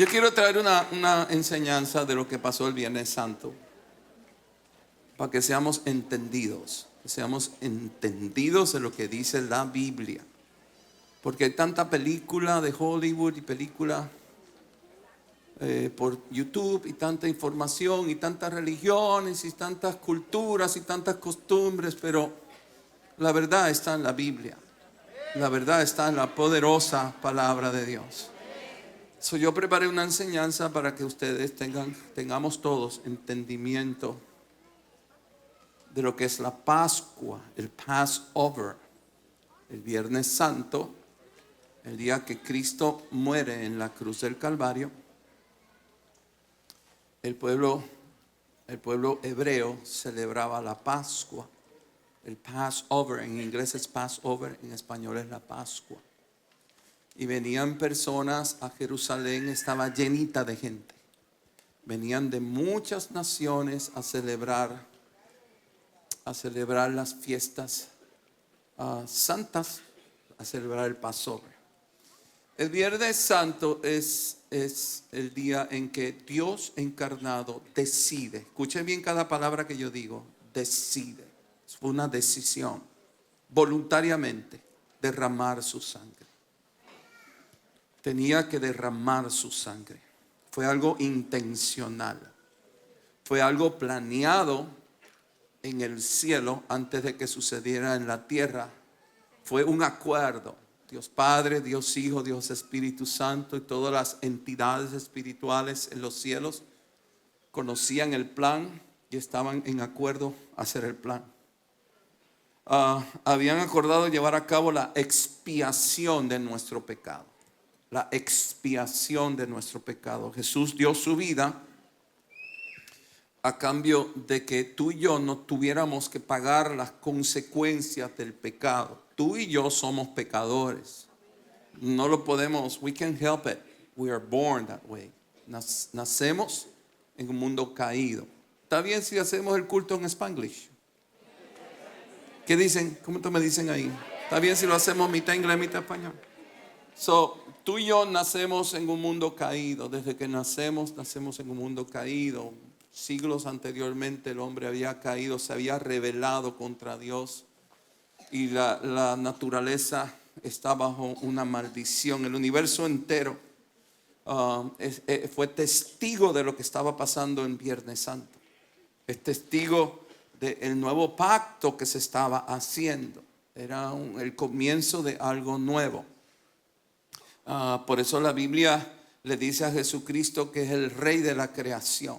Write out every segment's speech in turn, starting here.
Yo quiero traer una enseñanza de lo que pasó el Viernes Santo, para que seamos entendidos de lo que dice la Biblia. Porque hay tanta película de Hollywood y película por YouTube y tanta información y tantas religiones y tantas culturas y tantas costumbres, pero la verdad está en la Biblia. La verdad está en la poderosa palabra de Dios. Yo preparé una enseñanza para que ustedes tengamos todos entendimiento de lo que es la Pascua, el Passover, el Viernes Santo, el día que Cristo muere en la cruz del Calvario. El pueblo hebreo celebraba la Pascua. El Passover, en inglés es Passover, en español es la Pascua. Y venían personas a Jerusalén, estaba llenita de gente. Venían de muchas naciones a celebrar las fiestas santas, a celebrar el Passover. El Viernes Santo es el día en que Dios encarnado decide. Escuchen bien cada palabra que yo digo. Decide. Fue una decisión voluntariamente derramar su sangre. Tenía que derramar su sangre. Fue algo intencional. Fue algo planeado en el cielo antes de que sucediera en la tierra. Fue un acuerdo. Dios Padre, Dios Hijo, Dios Espíritu Santo y todas las entidades espirituales en los cielos conocían el plan y estaban en acuerdo a hacer el plan. Habían acordado llevar a cabo la expiación de nuestro pecado. La expiación de nuestro pecado. Jesús dio su vida a cambio de que tú y yo no tuviéramos que pagar las consecuencias del pecado. Tú y yo somos pecadores. No lo podemos, we can't help it. We are born that way. Nacemos en un mundo caído. ¿Está bien si hacemos el culto en Spanglish? ¿Qué dicen? ¿Cómo me dicen ahí? ¿Está bien si lo hacemos mitad inglés, mitad español? Tú y yo nacemos en un mundo caído. Desde que nacemos en un mundo caído. Siglos anteriormente el hombre había caído, se había rebelado contra Dios y la naturaleza está bajo una maldición. El universo entero fue testigo de lo que estaba pasando en Viernes Santo. Es testigo del nuevo pacto que se estaba haciendo. Era el comienzo de algo nuevo. Por eso la Biblia le dice a Jesucristo que es el Rey de la creación.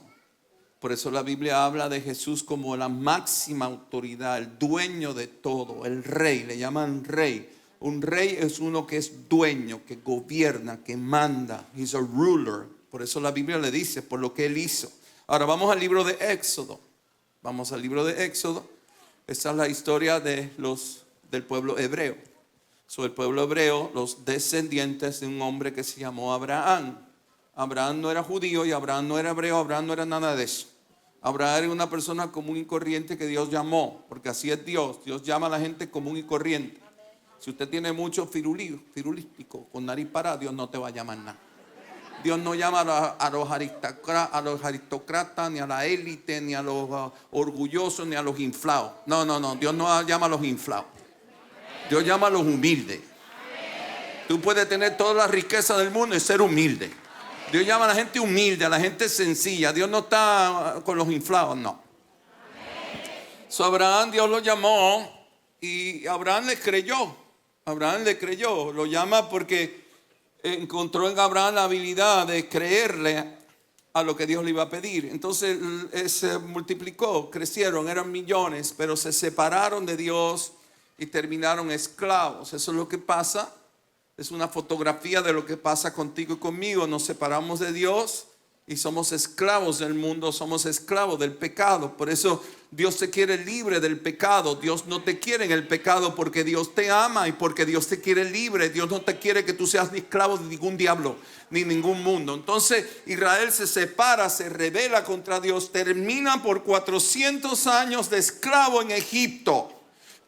Por eso la Biblia habla de Jesús como la máxima autoridad, el dueño de todo, el rey, le llaman rey. Un rey es uno que es dueño, que gobierna, que manda. He's a ruler. Por eso la Biblia le dice, por lo que él hizo. Ahora vamos al libro de Éxodo. Vamos al libro de Éxodo. Esta es la historia del pueblo hebreo. El pueblo hebreo, los descendientes de un hombre que se llamó Abraham. Abraham no era judío y Abraham no era hebreo, Abraham no era nada de eso. Abraham era una persona común y corriente que Dios llamó, porque así es Dios. Dios llama a la gente común y corriente. Si usted tiene mucho firulístico con nariz parada, Dios no te va a llamar nada. Dios no llama a los aristócratas, ni a la élite, ni a los orgullosos, ni a los inflados. No, Dios no llama a los inflados. Dios llama a los humildes. Tú puedes tener toda la riqueza del mundo y ser humilde. Dios llama a la gente humilde, a la gente sencilla. Dios no está con los inflados, no. Abraham, Dios lo llamó y Abraham le creyó. Lo llama porque encontró en Abraham la habilidad de creerle a lo que Dios le iba a pedir. Entonces se multiplicó, crecieron, eran millones, pero se separaron de Dios y terminaron esclavos. Eso es lo que pasa. Es una fotografía de lo que pasa contigo y conmigo. Nos separamos de Dios y somos esclavos del mundo, somos esclavos del pecado. Por eso Dios te quiere libre del pecado. Dios no te quiere en el pecado porque Dios te ama y porque Dios te quiere libre. Dios no te quiere que tú seas ni esclavo de ningún diablo ni ningún mundo. Entonces Israel se separa, se rebela contra Dios, termina por 400 años de esclavo en Egipto.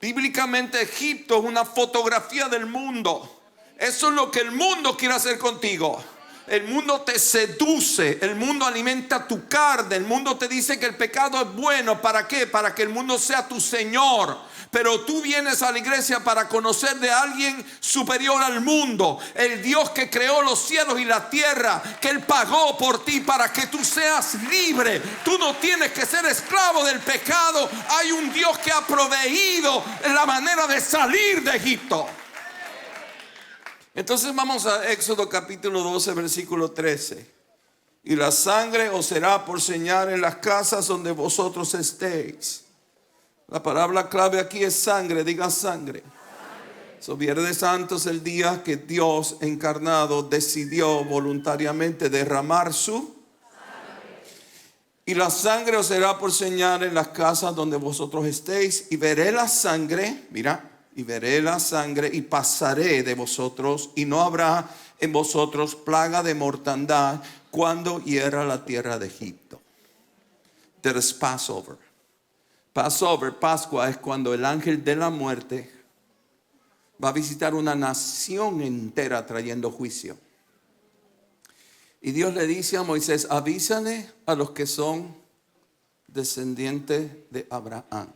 Bíblicamente Egipto es una fotografía del mundo. Eso es lo que el mundo quiere hacer contigo. El mundo te seduce, el mundo alimenta tu carne, el mundo te dice que el pecado es bueno. ¿Para qué? Para que el mundo sea tu Señor. Pero tú vienes a la iglesia para conocer de alguien superior al mundo, el Dios que creó los cielos y la tierra, que Él pagó por ti para que tú seas libre. Tú no tienes que ser esclavo del pecado. Hay un Dios que ha proveído la manera de salir de Egipto. Entonces vamos a Éxodo capítulo 12 versículo 13. Y la sangre os será por señal en las casas donde vosotros estéis. La palabra clave aquí es sangre, diga sangre. Viernes Santo es el día que Dios encarnado decidió voluntariamente derramar su sangre. Y la sangre os será por señal en las casas donde vosotros estéis. Y veré la sangre, mira, y veré la sangre y pasaré de vosotros. Y no habrá en vosotros plaga de mortandad cuando hiera la tierra de Egipto. There is Passover. Passover, Pascua, es cuando el ángel de la muerte va a visitar una nación entera trayendo juicio. Y Dios le dice a Moisés: avísale a los que son descendientes de Abraham.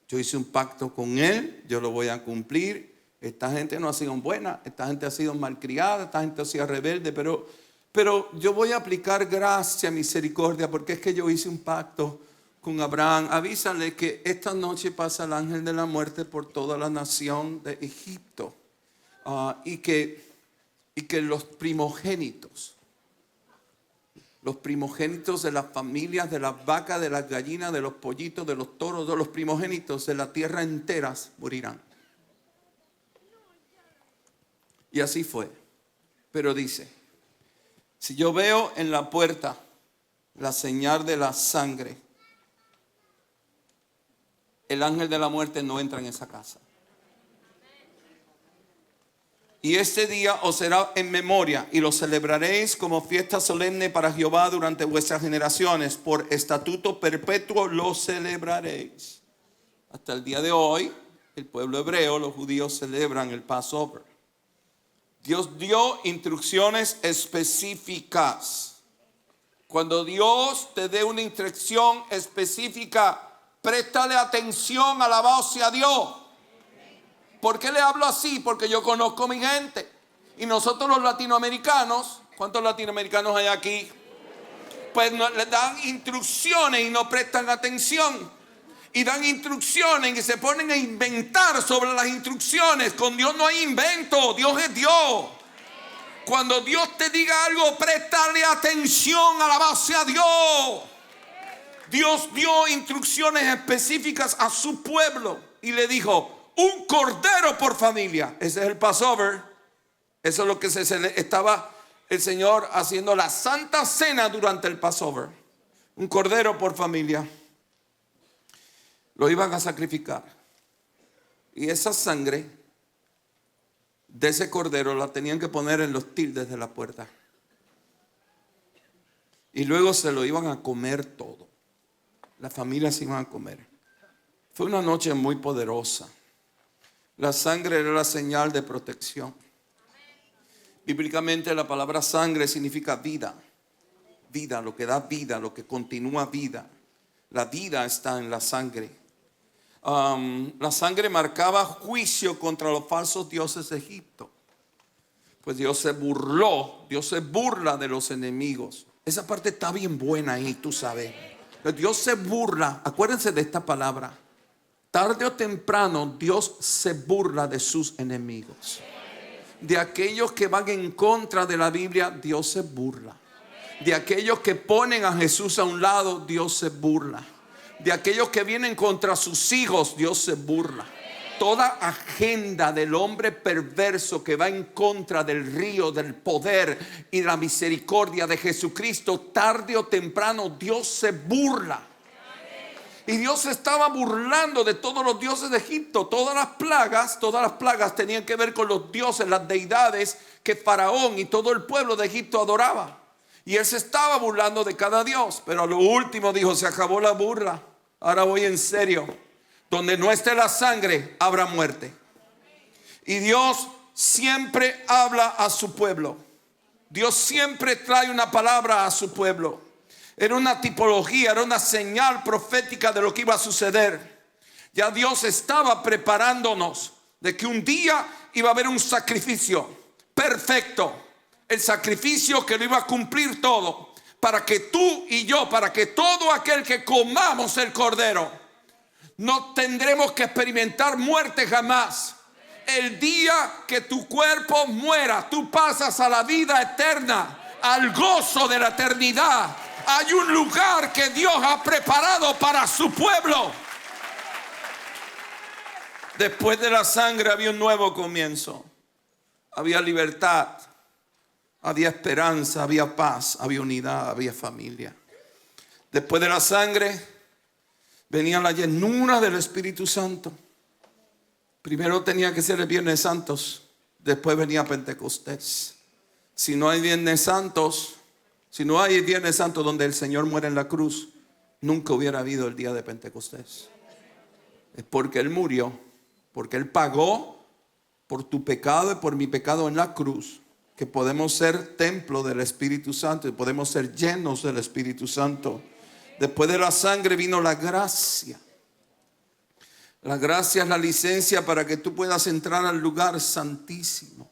Yo hice un pacto con él, yo lo voy a cumplir. Esta gente no ha sido buena, esta gente ha sido malcriada, esta gente ha sido rebelde, pero yo voy a aplicar gracia, misericordia, porque es que yo hice un pacto con Abraham. Avísale que esta noche pasa el ángel de la muerte por toda la nación de Egipto, y que los primogénitos de las familias, de las vacas, de las gallinas, de los pollitos, de los toros, de los primogénitos de la tierra enteras morirán. Y así fue. Pero dice: si yo veo en la puerta la señal de la sangre, el ángel de la muerte no entra en esa casa. Y este día os será en memoria, y lo celebraréis como fiesta solemne para Jehová durante vuestras generaciones. Por estatuto perpetuo lo celebraréis. Hasta el día de hoy, el pueblo hebreo, los judíos, celebran el Passover. Dios dio instrucciones específicas. Cuando Dios te dé una instrucción específica, préstale atención, alabado sea Dios. ¿Por qué le hablo así? Porque yo conozco a mi gente. Y nosotros los latinoamericanos, ¿cuántos latinoamericanos hay aquí? Pues le dan instrucciones y no prestan atención. Y dan instrucciones y se ponen a inventar sobre las instrucciones. Con Dios no hay invento, Dios es Dios. Cuando Dios te diga algo, préstale atención, alabado sea Dios. Dios dio instrucciones específicas a su pueblo y le dijo: un cordero por familia. Ese es el Passover. Eso es lo que estaba el Señor haciendo la Santa Cena durante el Passover. Un cordero por familia. Lo iban a sacrificar. Y esa sangre de ese cordero la tenían que poner en los tildes de la puerta. Y luego se lo iban a comer todo. Las familias se iban a comer. Fue una noche muy poderosa. La sangre era la señal de protección. Bíblicamente la palabra sangre significa vida. Vida, lo que da vida, lo que continúa vida. La vida está en la sangre. La sangre marcaba juicio contra los falsos dioses de Egipto. Pues Dios se burla de los enemigos. Esa parte está bien buena ahí, tú sabes. Dios se burla, acuérdense de esta palabra. Tarde o temprano Dios se burla de sus enemigos. De aquellos que van en contra de la Biblia, Dios se burla. De aquellos que ponen a Jesús a un lado, Dios se burla. De aquellos que vienen contra sus hijos, Dios se burla. Toda agenda del hombre perverso que va en contra del río del poder y la misericordia de Jesucristo, tarde o temprano Dios se burla. Y Dios se estaba burlando de todos los dioses de Egipto. Todas las plagas tenían que ver con los dioses, las deidades que Faraón y todo el pueblo de Egipto adoraba. Y él se estaba burlando de cada dios. Pero a lo último dijo: se acabó la burla, ahora voy en serio. Donde no esté la sangre, habrá muerte. Y Dios siempre habla a su pueblo. Dios siempre trae una palabra a su pueblo. Era una tipología, era una señal profética de lo que iba a suceder. Ya Dios estaba preparándonos de que un día iba a haber un sacrificio perfecto. El sacrificio que lo iba a cumplir todo. Para que tú y yo, para que todo aquel que comamos el cordero, no tendremos que experimentar muerte jamás. El día que tu cuerpo muera, tú pasas a la vida eterna, al gozo de la eternidad. Hay un lugar que Dios ha preparado para su pueblo. Después de la sangre había un nuevo comienzo. Había libertad, había esperanza, había paz, había unidad, había familia. Después de la sangre venía la llenura del Espíritu Santo. Primero tenía que ser el Viernes Santos, después venía Pentecostés. Si no hay Viernes Santos, si no hay Viernes Santo donde el Señor muere en la cruz, nunca hubiera habido el día de Pentecostés. Es porque Él murió, porque Él pagó por tu pecado y por mi pecado en la cruz, que podemos ser templo del Espíritu Santo y podemos ser llenos del Espíritu Santo. Después de la sangre vino la gracia. La gracia es la licencia para que tú puedas entrar al lugar santísimo.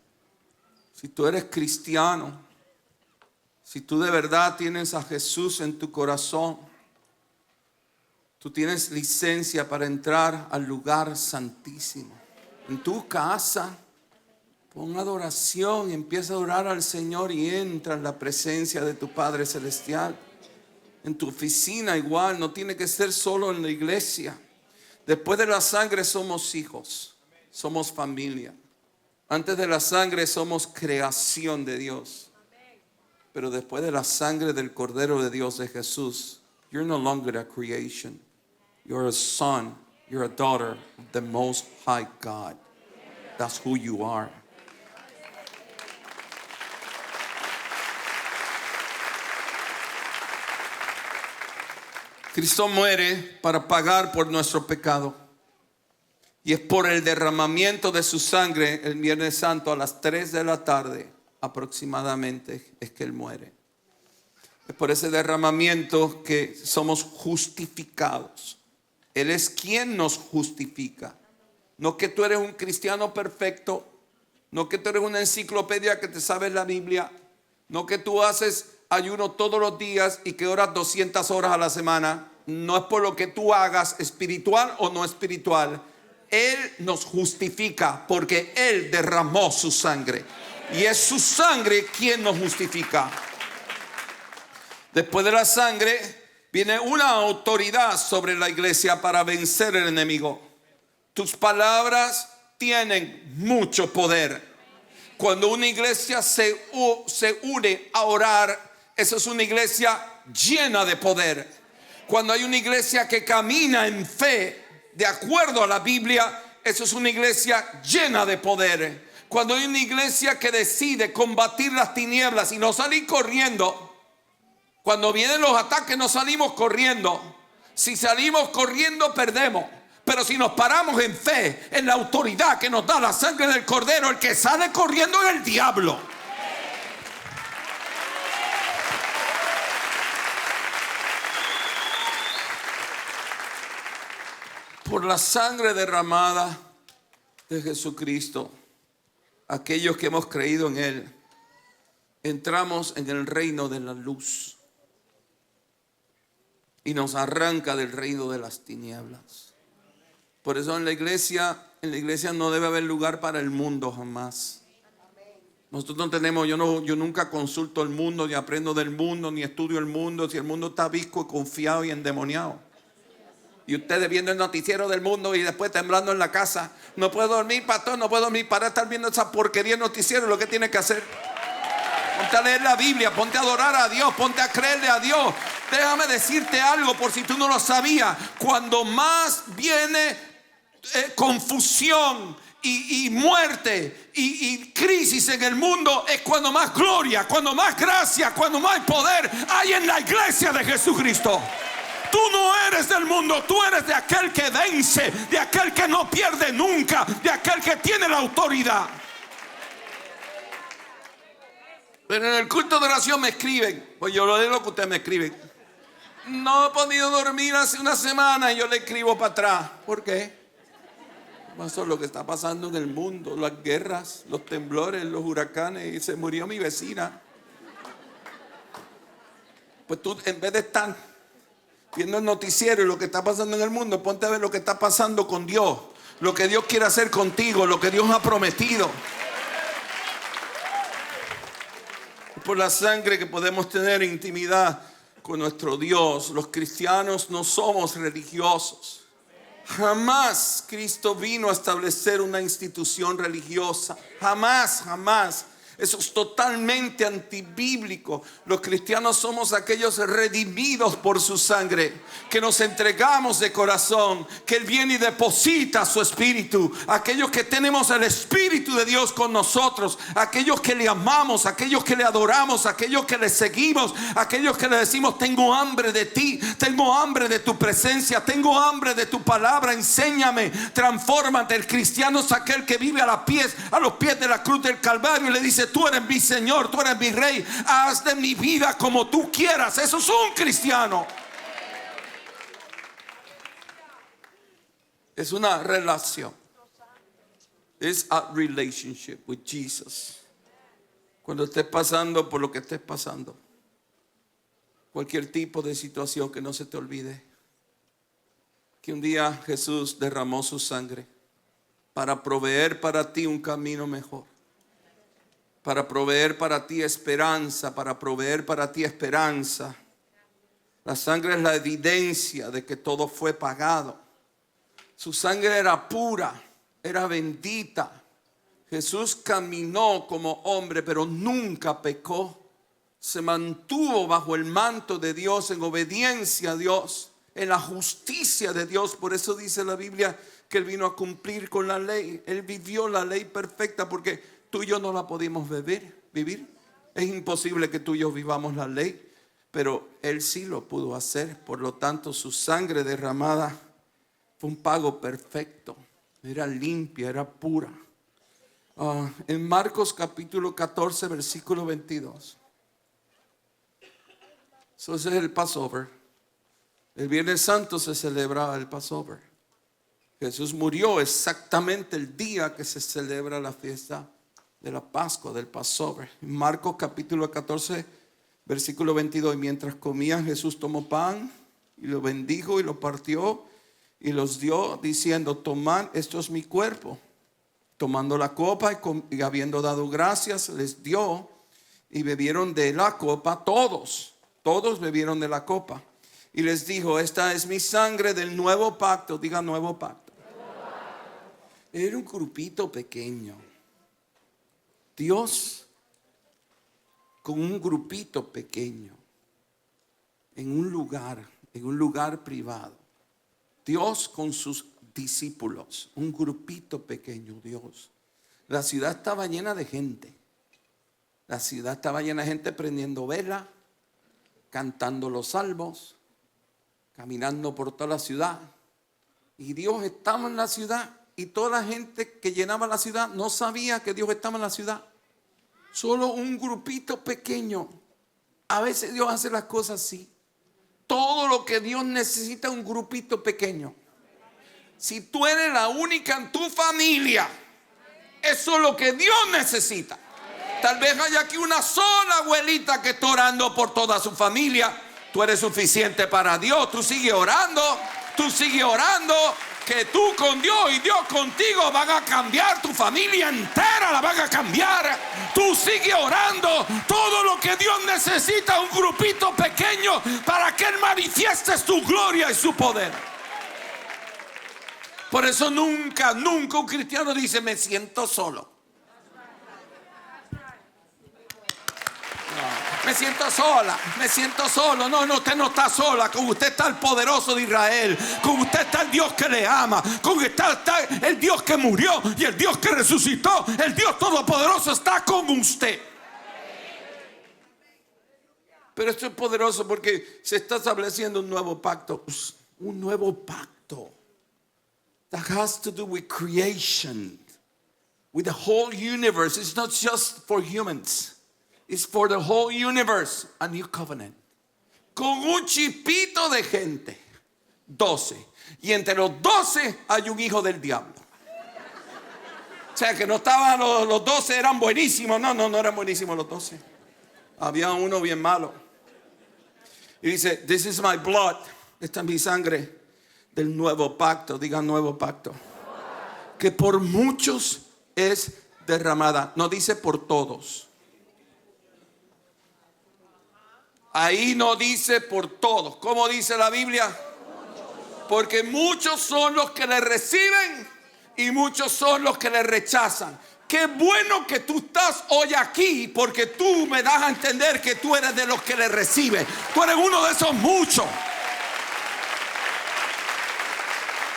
Si tú eres cristiano, si tú de verdad tienes a Jesús en tu corazón, tú tienes licencia para entrar al lugar santísimo. En tu casa, pon adoración y empieza a adorar al Señor y entra en la presencia de tu Padre Celestial. En tu oficina igual, no tiene que ser solo en la iglesia. Después de la sangre somos hijos, somos familia. Antes de la sangre somos creación de Dios. Pero después de la sangre del Cordero de Dios, de Jesús, you're no longer a creation. You're a son, you're a daughter of the Most High God. That's who you are. Cristo muere para pagar por nuestro pecado. Y es por el derramamiento de su sangre el Viernes Santo a las 3 de la tarde aproximadamente es que Él muere. Es por ese derramamiento que somos justificados. Él es quien nos justifica. No que tú eres un cristiano perfecto, no que tú eres una enciclopedia que te sabes la Biblia, no que tú haces ayuno todos los días y que oras 200 horas a la semana. No es por lo que tú hagas, espiritual o no espiritual. Él nos justifica porque Él derramó su sangre. Y es su sangre quien nos justifica. Después de la sangre viene una autoridad sobre la iglesia para vencer el enemigo. Tus palabras tienen mucho poder. Cuando una iglesia se une a orar, esa es una iglesia llena de poder. Cuando hay una iglesia que camina en fe, de acuerdo a la Biblia, eso es una iglesia llena de poder. Cuando hay una iglesia que decide combatir las tinieblas y no salir corriendo, cuando vienen los ataques no salimos corriendo. Si salimos corriendo perdemos. Pero si nos paramos en fe, en la autoridad que nos da la sangre del Cordero, el que sale corriendo es el diablo. Por la sangre derramada de Jesucristo, aquellos que hemos creído en Él, entramos en el reino de la luz y nos arranca del reino de las tinieblas. Por eso en la iglesia no debe haber lugar para el mundo jamás. Nosotros no tenemos, yo nunca consulto el mundo, ni aprendo del mundo, ni estudio el mundo, si el mundo está visco, confiado y endemoniado. Y ustedes viendo el noticiero del mundo y después temblando en la casa. No puedo dormir, pastor, no puedo dormir para estar viendo esa porquería de noticiero. Lo que tiene que hacer, ponte a leer la Biblia, ponte a adorar a Dios, ponte a creerle a Dios. Déjame decirte algo por si tú no lo sabías. Cuando más viene confusión y muerte y crisis en el mundo, es cuando más gloria, cuando más gracia, cuando más poder hay en la iglesia de Jesucristo. Tú no eres del mundo, tú eres de aquel que vence, de aquel que no pierde nunca, de aquel que tiene la autoridad. Pero en el culto de oración me escriben. Pues yo lo leo lo que ustedes me escriben. No he podido dormir hace una semana y yo le escribo para atrás. ¿Por qué? Pasó lo que está pasando en el mundo, las guerras, los temblores, los huracanes, y se murió mi vecina. Pues tú, en vez de estar viendo el noticiero y lo que está pasando en el mundo, ponte a ver lo que está pasando con Dios, lo que Dios quiere hacer contigo, lo que Dios ha prometido. Por la sangre que podemos tener intimidad con nuestro Dios. Los cristianos no somos religiosos. Jamás Cristo vino a establecer una institución religiosa. Jamás, jamás. Eso es totalmente antibíblico. Los cristianos somos aquellos redimidos por su sangre, que nos entregamos de corazón, que Él viene y deposita su espíritu. Aquellos que tenemos el espíritu de Dios con nosotros, aquellos que le amamos, aquellos que le adoramos, aquellos que le seguimos, aquellos que le decimos: tengo hambre de ti, tengo hambre de tu presencia, tengo hambre de tu palabra, enséñame, transfórmate. El cristiano es aquel que vive a los pies de la cruz del Calvario y le dice: tú eres mi Señor, tú eres mi Rey, haz de mi vida como tú quieras. Eso es un cristiano. Es una relación. Es a relationship with Jesus. Cuando estés pasando por lo que estés pasando, cualquier tipo de situación, que no se te olvide que un día Jesús derramó su sangre para proveer para ti un camino mejor, para proveer para ti esperanza, para proveer para ti esperanza. La sangre es la evidencia de que todo fue pagado. Su sangre era pura, era bendita. Jesús caminó como hombre, pero nunca pecó. Se mantuvo bajo el manto de Dios, en obediencia a Dios, en la justicia de Dios. Por eso dice la Biblia que Él vino a cumplir con la ley. Él vivió la ley perfecta, porque tú y yo no la podemos vivir. Es imposible que tú y yo vivamos la ley, pero Él sí lo pudo hacer. Por lo tanto, su sangre derramada fue un pago perfecto. Era limpia, era pura. En Marcos capítulo 14, versículo 22. Eso es el Passover. El Viernes Santo se celebraba el Passover. Jesús murió exactamente el día que se celebra la fiesta de la Pascua, del Passover. En Marcos capítulo 14, versículo 22. Y mientras comían, Jesús tomó pan y lo bendijo y lo partió y los dio, diciendo: tomad, esto es mi cuerpo. Tomando la copa y habiendo dado gracias, les dio, y bebieron de la copa todos bebieron de la copa. Y les dijo: esta es mi sangre del nuevo pacto. Diga: nuevo pacto. Era un grupito pequeño. Dios con un grupito pequeño, en un lugar privado. Dios con sus discípulos, un grupito pequeño. Dios. La ciudad estaba llena de gente. La ciudad estaba llena de gente prendiendo vela, cantando los salmos, caminando por toda la ciudad. Y Dios estaba en la ciudad, y toda la gente que llenaba la ciudad no sabía que Dios estaba en la ciudad. Solo un grupito pequeño. A veces Dios hace las cosas así. Todo lo que Dios necesita es un grupito pequeño. Si tú eres la única en tu familia, eso es lo que Dios necesita. Tal vez haya aquí una sola abuelita que está orando por toda su familia. Tú eres suficiente para Dios. Tú sigue orando. Que tú con Dios y Dios contigo van a cambiar. Tu familia entera la van a cambiar. Tú sigue orando. Todo lo que Dios necesita, un grupito pequeño, para que Él manifieste su gloria y su poder. Por eso nunca un cristiano dice: me siento solo. Me siento sola, me siento solo. No, usted no está sola. Con usted está el poderoso de Israel. Con usted está el Dios que le ama. Con usted está el Dios que murió y el Dios que resucitó. El Dios todopoderoso está con usted. Pero esto es poderoso porque se está estableciendo un nuevo pacto. Un nuevo pacto that has to do with creation, with the whole universe. It's not just for humans. is for the whole universe, a new covenant. Con un chipito de gente, 12. Y entre los 12 hay un hijo del diablo. O sea que no estaban los 12 eran buenísimos. No eran buenísimos los 12. Había uno bien malo. Y dice, this is my blood. Esta es mi sangre del nuevo pacto. Digan nuevo pacto. Que por muchos es derramada. No dice por todos. Ahí no dice por todos. ¿Cómo dice la Biblia? Porque muchos son los que le reciben y muchos son los que le rechazan. Qué bueno que tú estás hoy aquí, porque tú me das a entender que tú eres de los que le reciben. Tú eres uno de esos muchos.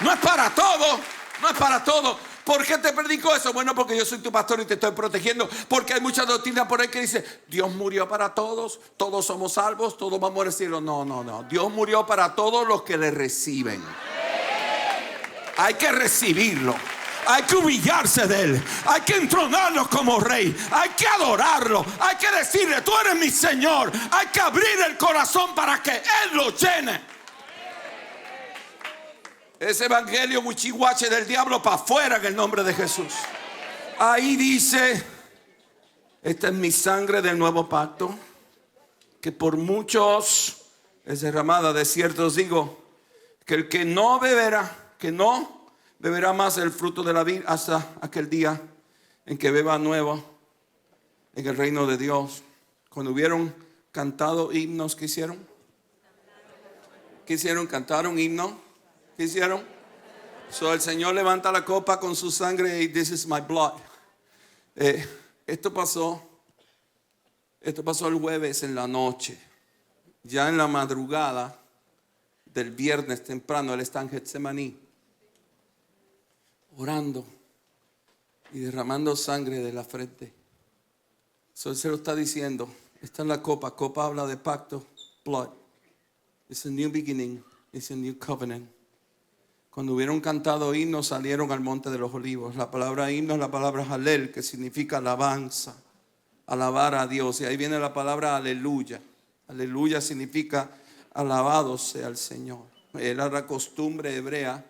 No es para todo, no es para todo. ¿Por qué te predico eso? Bueno, porque yo soy tu pastor y te estoy protegiendo. Porque hay mucha doctrina por ahí que dice, Dios murió para todos, todos somos salvos, todos vamos al cielo. No. Dios murió para todos los que le reciben. Hay que recibirlo. Hay que humillarse de él. Hay que entronarlo como rey. Hay que adorarlo. Hay que decirle, tú eres mi Señor. Hay que abrir el corazón para que él lo llene. Ese evangelio muchihuache del diablo para afuera en el nombre de Jesús. Ahí dice, esta es mi sangre del nuevo pacto, que por muchos es derramada. De cierto os digo, que el que no beberá más el fruto de la vid hasta aquel día en que beba nuevo en el reino de Dios. Cuando hubieron cantado himnos, ¿qué hicieron? ¿Qué hicieron? ¿Cantaron himno? ¿Qué hicieron? El Señor levanta la copa con su sangre y this is my blood. Esto pasó el jueves en la noche. Ya en la madrugada del viernes temprano, él está en Getsemaní, orando y derramando sangre de la frente. Él se lo está diciendo. Esta es la copa. Copa habla de pacto, blood. It's a new beginning. It's a new covenant. Cuando hubieron cantado himnos, salieron al monte de los olivos. La palabra himno es la palabra halel, que significa alabanza, alabar a Dios. Y ahí viene la palabra aleluya. Aleluya significa alabado sea el Señor. Era la costumbre hebrea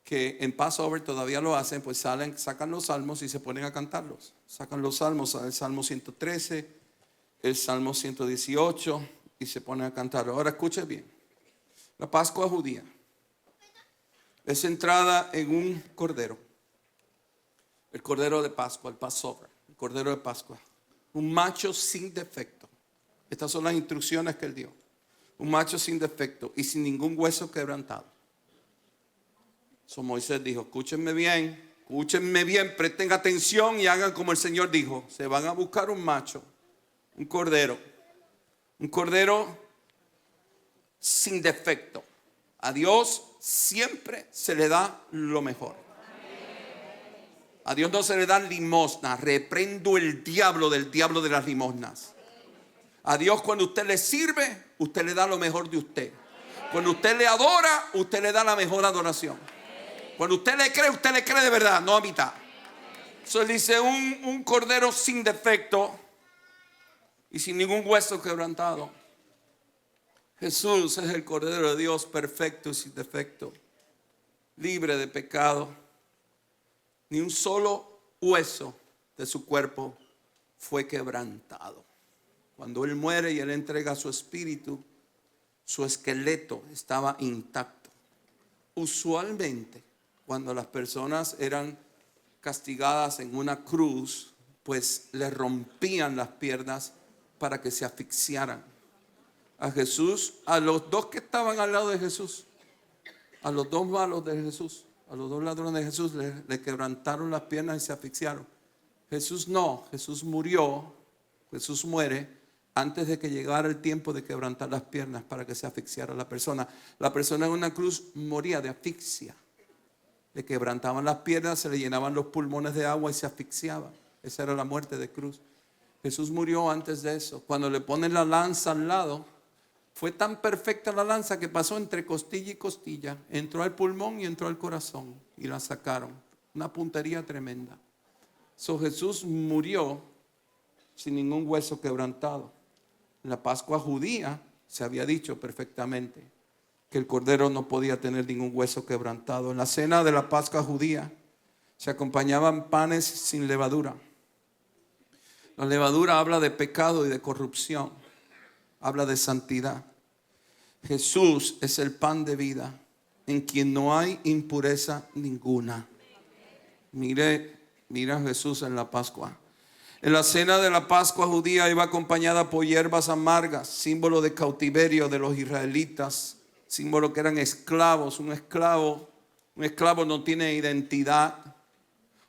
que en Passover todavía lo hacen, pues sacan los salmos y se ponen a cantarlos. Sacan los salmos, el Salmo 113, el Salmo 118 y se ponen a cantarlo. Ahora escuchen bien. La Pascua judía es centrada en un cordero. El cordero de Pascua, el Passover, el cordero de Pascua. Un macho sin defecto. Estas son las instrucciones que él dio. Un macho sin defecto y sin ningún hueso quebrantado. Moisés dijo, escúchenme bien, presten atención y hagan como el Señor dijo. Se van a buscar un macho, un cordero sin defecto. A Dios siempre se le da lo mejor. A Dios no se le dan limosnas. Reprendo el diablo del diablo de las limosnas. A Dios cuando usted le sirve, usted le da lo mejor de usted. Cuando usted le adora, usted le da la mejor adoración. Cuando usted le cree de verdad, no a mitad. Él dice un cordero sin defecto y sin ningún hueso quebrantado. Jesús es el Cordero de Dios perfecto y sin defecto, libre de pecado. Ni un solo hueso de su cuerpo fue quebrantado. Cuando Él muere y Él entrega su espíritu, su esqueleto estaba intacto. Usualmente, cuando las personas eran castigadas en una cruz, pues les rompían las piernas para que se asfixiaran. A Jesús, a los dos que estaban al lado de Jesús, a los dos malos de Jesús, a los dos ladrones de Jesús, le quebrantaron las piernas y se asfixiaron. Jesús no, Jesús muere antes de que llegara el tiempo de quebrantar las piernas para que se asfixiara la persona. La persona en una cruz moría de asfixia. Le quebrantaban las piernas, se le llenaban los pulmones de agua y se asfixiaba. Esa era la muerte de cruz. Jesús murió antes de eso. Cuando le ponen la lanza al lado, fue tan perfecta la lanza que pasó entre costilla y costilla, entró al pulmón y entró al corazón y la sacaron. Una puntería tremenda. Jesús murió sin ningún hueso quebrantado. En la Pascua judía se había dicho perfectamente que el cordero no podía tener ningún hueso quebrantado. En la cena de la Pascua judía se acompañaban panes sin levadura. La levadura habla de pecado y de corrupción, habla de santidad. Jesús es el pan de vida, en quien no hay impureza ninguna. Mira a Jesús en la Pascua. En la cena de la Pascua judía iba acompañada por hierbas amargas, símbolo de cautiverio de los israelitas, símbolo que eran esclavos. Un esclavo no tiene identidad,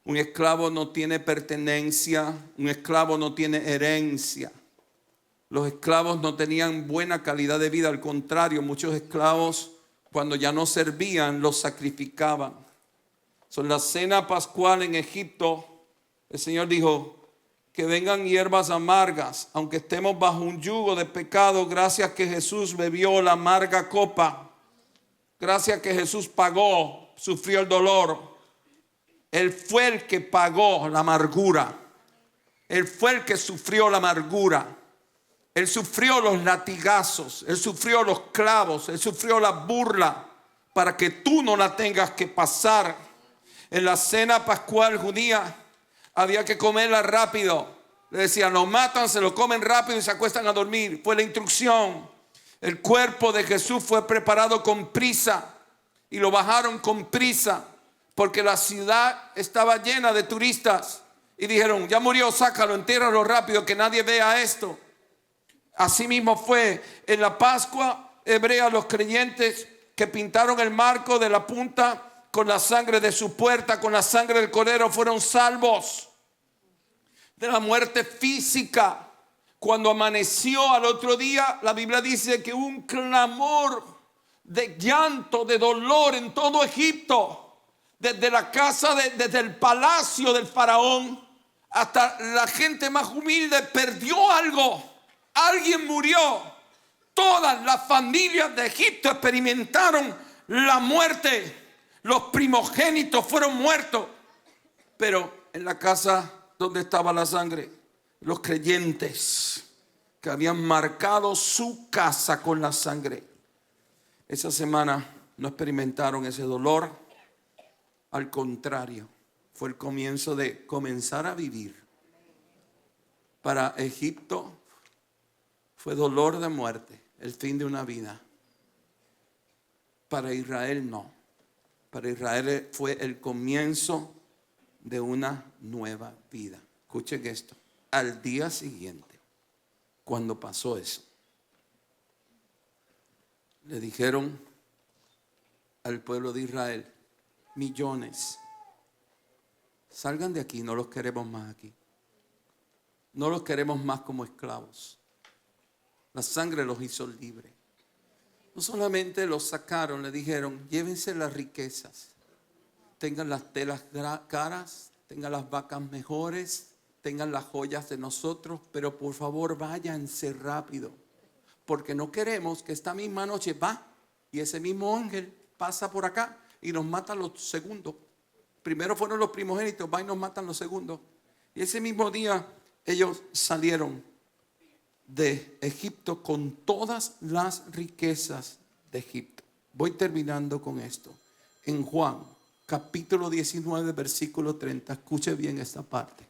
un esclavo no tiene pertenencia, un esclavo no tiene herencia. Los esclavos no tenían buena calidad de vida, al contrario, muchos esclavos cuando ya no servían los sacrificaban. En la cena pascual en Egipto, el Señor dijo: que vengan hierbas amargas, aunque estemos bajo un yugo de pecado, gracias que Jesús bebió la amarga copa, gracias que Jesús pagó, sufrió el dolor. Él fue el que pagó la amargura, Él fue el que sufrió la amargura, Él sufrió los latigazos, Él sufrió los clavos, Él sufrió la burla, para que tú no la tengas que pasar. En la cena pascual judía había que comerla rápido. Le decían: lo matan, se lo comen rápido y se acuestan a dormir. Fue la instrucción. El cuerpo de Jesús fue preparado con prisa y lo bajaron con prisa, porque la ciudad estaba llena de turistas y dijeron: ya murió, sácalo, entiérralo rápido, que nadie vea esto. Así mismo fue en la Pascua hebrea. Los creyentes que pintaron el marco de la punta con la sangre de su puerta, con la sangre del cordero, fueron salvos de la muerte física. Cuando amaneció al otro día, la Biblia dice que hubo un clamor de llanto, de dolor en todo Egipto, desde la casa, desde el palacio del faraón hasta la gente más humilde perdió algo. Alguien murió. Todas las familias de Egipto experimentaron la muerte. Los primogénitos fueron muertos. Pero en la casa donde estaba la sangre, los creyentes que habían marcado su casa con la sangre, esa semana no experimentaron ese dolor. Al contrario, fue el comienzo de comenzar a vivir. Para Egipto fue dolor de muerte, el fin de una vida. Para Israel no. Para Israel fue el comienzo de una nueva vida. Escuchen esto. Al día siguiente, cuando pasó eso, le dijeron al pueblo de Israel: millones, salgan de aquí, no los queremos más aquí. No los queremos más como esclavos. La sangre los hizo libres. No solamente los sacaron, le dijeron: llévense las riquezas, tengan las telas caras, tengan las vacas mejores, tengan las joyas de nosotros, pero por favor váyanse rápido, porque no queremos que esta misma noche va y ese mismo ángel pasa por acá y nos mata los segundos. Primero fueron los primogénitos, va y nos matan los segundos. Y ese mismo día ellos salieron de Egipto con todas las riquezas de Egipto. Voy terminando con esto. En Juan capítulo 19 versículo 30, escuche bien esta parte.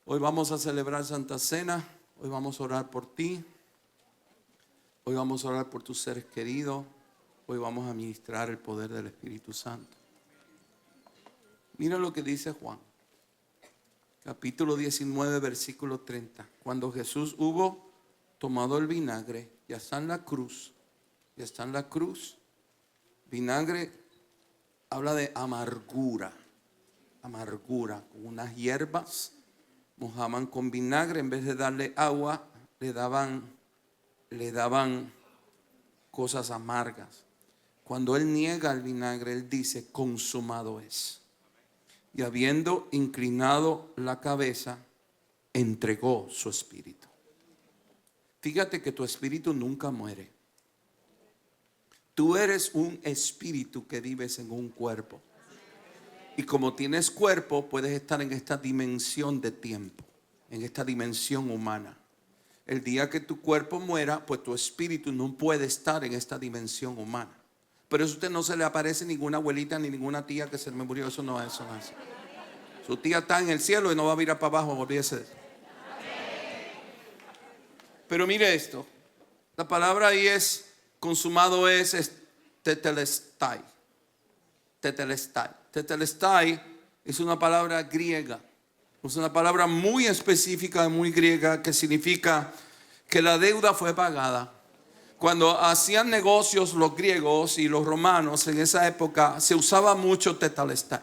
Hoy vamos a celebrar Santa Cena. Hoy vamos a orar por ti. Hoy vamos a orar por tus seres queridos. Hoy vamos a ministrar el poder del Espíritu Santo. Mira lo que dice Juan capítulo 19 versículo 30. Cuando Jesús hubo tomado el vinagre, ya está en la cruz. Vinagre habla de amargura. Con unas hierbas mojaban con vinagre. En vez de darle agua, le daban cosas amargas. Cuando él niega el vinagre, él dice: consumado es. Y habiendo inclinado la cabeza, entregó su espíritu. Fíjate que tu espíritu nunca muere. Tú eres un espíritu que vives en un cuerpo. Y como tienes cuerpo, puedes estar en esta dimensión de tiempo. en esta dimensión humana. El día que tu cuerpo muera, pues tu espíritu no puede estar en esta dimensión humana. Pero eso a usted no se le aparece ninguna abuelita ni ninguna tía que se me murió. Eso no es. Su tía está en el cielo y no va a mirar para abajo, olvídese de eso. Pero mire esto. La palabra ahí es, consumado es tetelestai. Tetelestai. Tetelestai es una palabra griega. Es una palabra muy específica, muy griega, que significa que la deuda fue pagada. Cuando hacían negocios los griegos y los romanos en esa época, se usaba mucho tetelestai.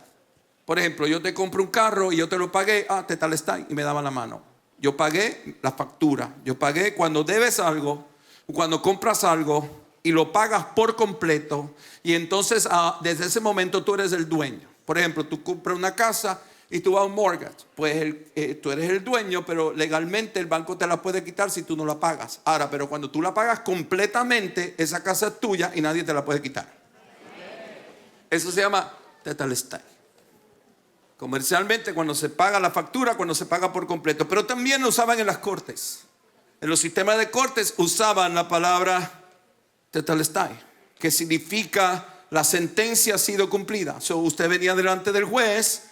Por ejemplo, yo te compro un carro y yo te lo pagué, tetelestai, y me daban la mano. Yo pagué la factura. Yo pagué cuando debes algo, cuando compras algo y lo pagas por completo. Y entonces desde ese momento tú eres el dueño. Por ejemplo, tú compras una casa y tú vas a un mortgage, pues tú eres el dueño, pero legalmente el banco te la puede quitar si tú no la pagas. Ahora, pero cuando tú la pagas completamente, esa casa es tuya y nadie te la puede quitar. Eso se llama tetelestai. Comercialmente, cuando se paga la factura, cuando se paga por completo. Pero también lo usaban en las cortes. En los sistemas de cortes usaban la palabra tetelestai, que significa la sentencia ha sido cumplida. Usted venía delante del juez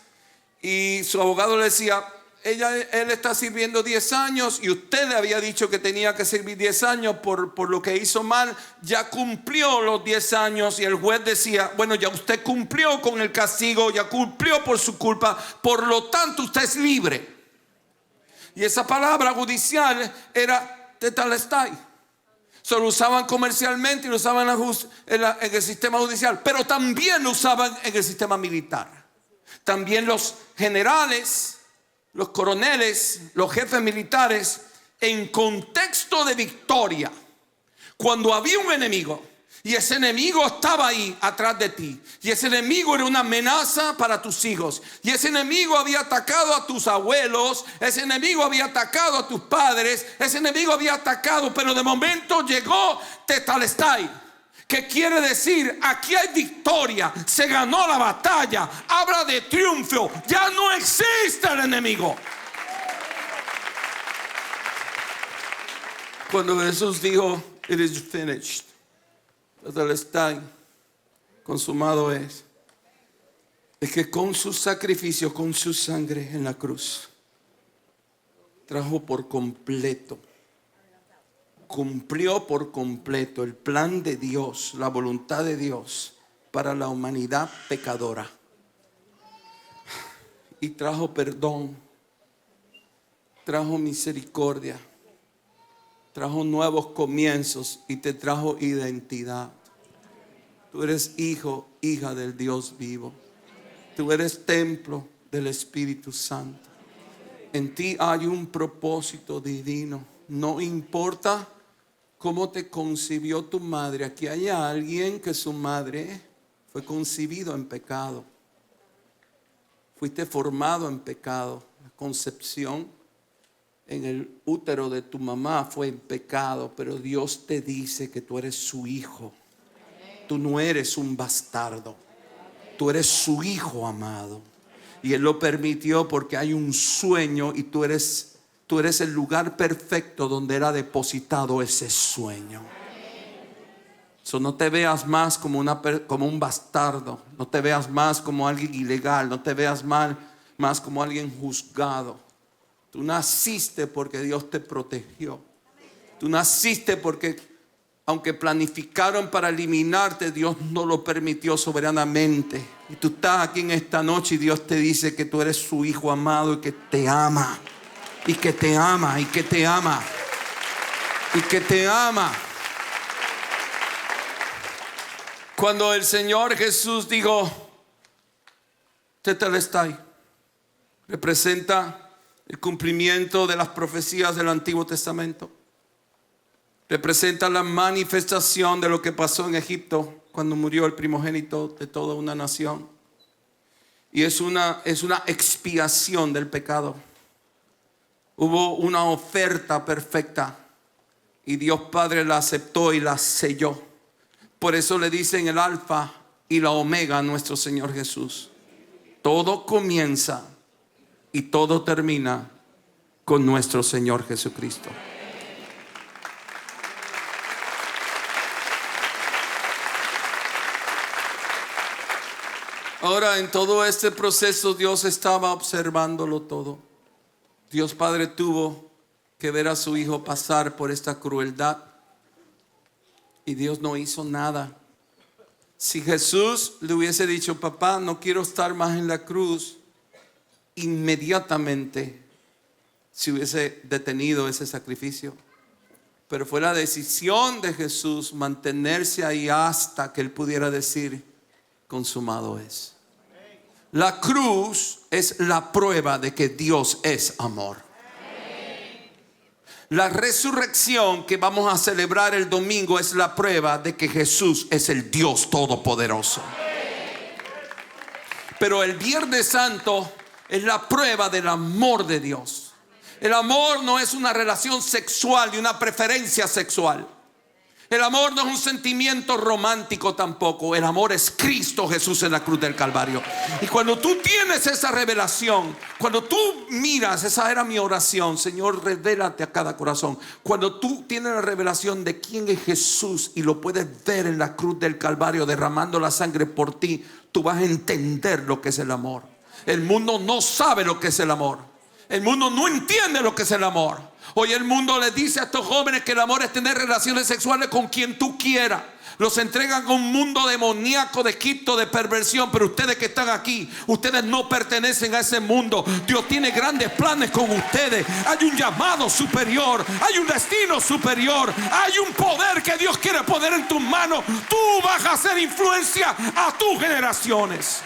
y su abogado le decía, él está sirviendo 10 años y usted le había dicho que tenía que servir 10 años por lo que hizo mal. Ya cumplió los 10 años y el juez decía, bueno, ya usted cumplió con el castigo, ya cumplió por su culpa, por lo tanto usted es libre. Y esa palabra judicial era tetelestai. Lo usaban comercialmente y lo usaban en el sistema judicial, pero también lo usaban en el sistema militar. También los generales, los coroneles, los jefes militares, en contexto de victoria, cuando había un enemigo y ese enemigo estaba ahí atrás de ti, y ese enemigo era una amenaza para tus hijos, y ese enemigo había atacado a tus abuelos, ese enemigo había atacado a tus padres, ese enemigo había atacado, pero de momento llegó tetelestai, que quiere decir, aquí hay victoria, se ganó la batalla, habla de triunfo, ya no existe el enemigo. Cuando Jesús dijo, it is finished, tetelestai, consumado es que con su sacrificio, con su sangre en la cruz, trajo por completo, cumplió por completo el plan de Dios, la voluntad de Dios para la humanidad pecadora. Y trajo perdón, trajo misericordia, trajo nuevos comienzos y te trajo identidad. Tú eres hijo, hija del Dios vivo. Tú eres templo del Espíritu Santo. En ti hay un propósito divino. No importa cómo te concibió tu madre. Aquí hay alguien que su madre fue concebido en pecado. Fuiste formado en pecado. La concepción en el útero de tu mamá fue en pecado, pero Dios te dice que tú eres su hijo. Tú no eres un bastardo. Tú eres su hijo amado. Y Él lo permitió porque hay un sueño y tú eres el lugar perfecto donde era depositado ese sueño. No te veas más como un bastardo. No te veas más como alguien ilegal. No te veas más como alguien juzgado. Tú naciste porque Dios te protegió. Tú naciste porque aunque planificaron para eliminarte, Dios no lo permitió soberanamente. Y tú estás aquí en esta noche y Dios te dice que tú eres su hijo amado y que te ama. Y que te ama, y que te ama, y que te ama. Cuando el Señor Jesús dijo tetelestai, representa el cumplimiento de las profecías del Antiguo Testamento. Representa la manifestación de lo que pasó en Egipto cuando murió el primogénito de toda una nación. Y es una expiación del pecado. Hubo una oferta perfecta y Dios Padre la aceptó y la selló. Por eso le dicen el alfa y la omega a nuestro Señor Jesús. Todo comienza y todo termina con nuestro Señor Jesucristo. Ahora, en todo este proceso, Dios estaba observándolo todo. Dios Padre tuvo que ver a su Hijo pasar por esta crueldad y Dios no hizo nada. Si Jesús le hubiese dicho: papá, no quiero estar más en la cruz, inmediatamente se hubiese detenido ese sacrificio. Pero fue la decisión de Jesús mantenerse ahí hasta que Él pudiera decir: consumado es. La cruz es la prueba de que Dios es amor. La resurrección que vamos a celebrar el domingo es la prueba de que Jesús es el Dios todopoderoso. Pero el Viernes Santo es la prueba del amor de Dios. El amor no es una relación sexual y una preferencia sexual. El amor no es un sentimiento romántico tampoco. El amor es Cristo Jesús en la cruz del Calvario. Y cuando tú tienes esa revelación, cuando tú miras, esa era mi oración: Señor, revélate a cada corazón. Cuando tú tienes la revelación de quién es Jesús y lo puedes ver en la cruz del Calvario derramando la sangre por ti, tú vas a entender lo que es el amor. El mundo no sabe lo que es el amor. El mundo no entiende lo que es el amor. Hoy el mundo les dice a estos jóvenes que el amor es tener relaciones sexuales con quien tú quieras. Los entregan a un mundo demoníaco de Egipto, de perversión. Pero ustedes que están aquí, ustedes no pertenecen a ese mundo. Dios tiene grandes planes con ustedes. Hay un llamado superior, hay un destino superior, hay un poder que Dios quiere poner en tus manos. Tú vas a hacer influencia a tus generaciones.